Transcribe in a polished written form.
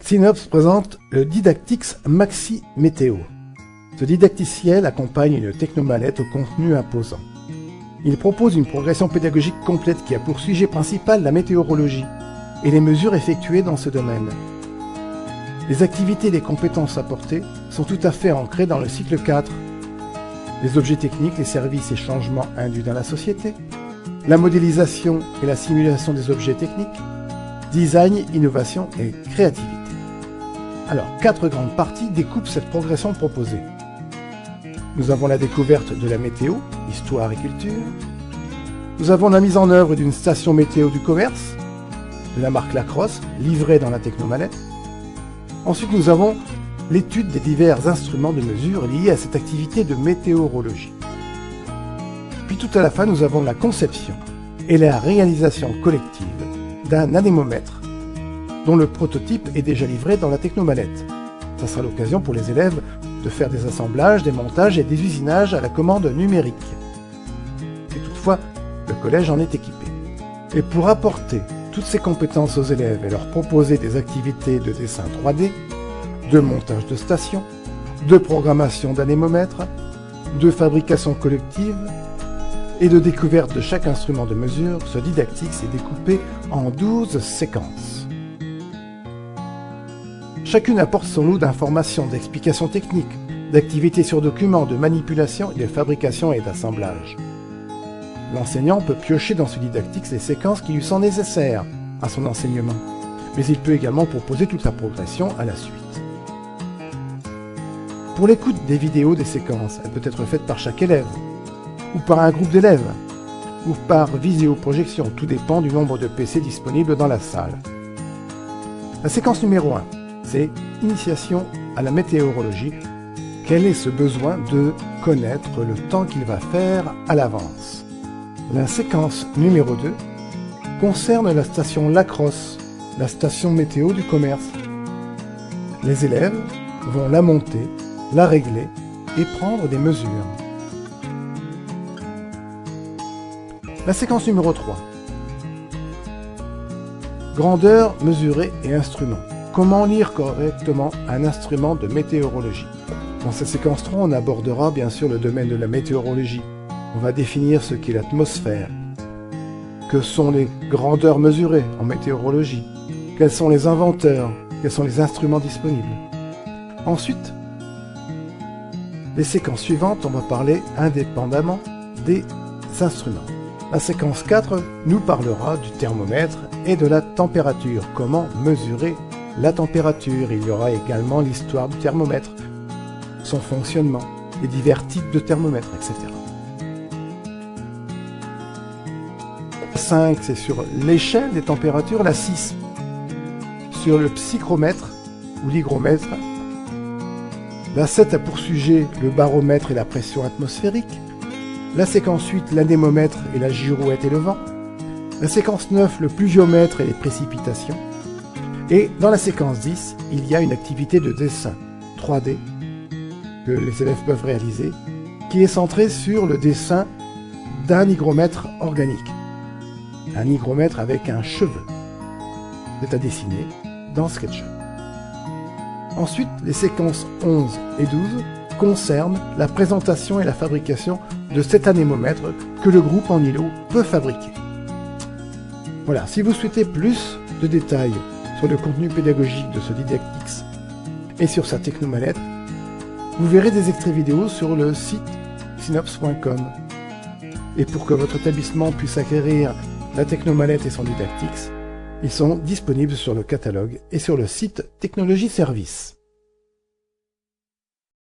Synops présente le Didactix Maxi Météo. Ce didacticiel accompagne une technomallette au contenu imposant. Il propose une progression pédagogique complète qui a pour sujet principal la météorologie et les mesures effectuées dans ce domaine. Les activités et les compétences apportées sont tout à fait ancrées dans le cycle 4. Les objets techniques, les services et changements induits dans la société, la modélisation et la simulation des objets techniques, design, innovation et créativité. Alors, 4 grandes parties découpent cette progression proposée. Nous avons la découverte de la météo, histoire et culture. Nous avons la mise en œuvre d'une station météo du commerce, de la marque Lacrosse, livrée dans la technomallette. Ensuite, nous avons l'étude des divers instruments de mesure liés à cette activité de météorologie. Puis tout à la fin, nous avons la conception et la réalisation collective d'un anémomètre dont le prototype est déjà livré dans la technomallette. Ça sera l'occasion pour les élèves de faire des assemblages, des montages et des usinages à la commande numérique. Et toutefois, le collège en est équipé. Et pour apporter toutes ces compétences aux élèves et leur proposer des activités de dessin 3D, de montage de stations, de programmation d'anémomètres, de fabrication collective et de découverte de chaque instrument de mesure, ce Didactix est découpé en 12 séquences. Chacune apporte son lot d'informations, d'explications techniques, d'activités sur document, de manipulation et de fabrication et d'assemblage. L'enseignant peut piocher dans ce Didactix les séquences qui lui sont nécessaires à son enseignement, mais il peut également proposer toute la progression à la suite. Pour l'écoute des vidéos des séquences, elle peut être faite par chaque élève, ou par un groupe d'élèves, ou par visioprojection, tout dépend du nombre de PC disponibles dans la salle. La séquence numéro 1, c'est Initiation à la météorologie. Quel est ce besoin de connaître le temps qu'il va faire à l'avance? La séquence numéro 2 concerne la station Lacrosse, la station météo du commerce. Les élèves vont la monter, la régler et prendre des mesures. La séquence numéro 3. Grandeur mesurée et instrument. Comment lire correctement un instrument de météorologie? Dans cette séquence 3, on abordera bien sûr le domaine de la météorologie. On va définir ce qu'est l'atmosphère. Que sont les grandeurs mesurées en météorologie? Quels sont les inventeurs? Quels sont les instruments disponibles? Ensuite, les séquences suivantes, on va parler indépendamment des instruments. La séquence 4 nous parlera du thermomètre et de la température. Comment mesurer la température? Il y aura également l'histoire du thermomètre, son fonctionnement, les divers types de thermomètres, etc. La 5, c'est sur l'échelle des températures. La 6, sur le psychromètre ou l'hygromètre. La 7 a pour sujet le baromètre et la pression atmosphérique. La séquence 8, l'anémomètre et la girouette et le vent. La séquence 9, le pluviomètre et les précipitations. Et dans la séquence 10, il y a une activité de dessin 3D que les élèves peuvent réaliser, qui est centrée sur le dessin d'un hygromètre organique. Un hygromètre avec un cheveu. C'est à dessiner dans SketchUp. Ensuite, les séquences 11 et 12 concernent la présentation et la fabrication de cet anémomètre que le groupe en îlot peut fabriquer. Voilà, si vous souhaitez plus de détails sur le contenu pédagogique de ce Didactix et sur sa technomallette, vous verrez des extraits vidéo sur le site synops.com. Et pour que votre établissement puisse acquérir la technomallette et son Didactix, ils sont disponibles sur le catalogue et sur le site Technologie Service.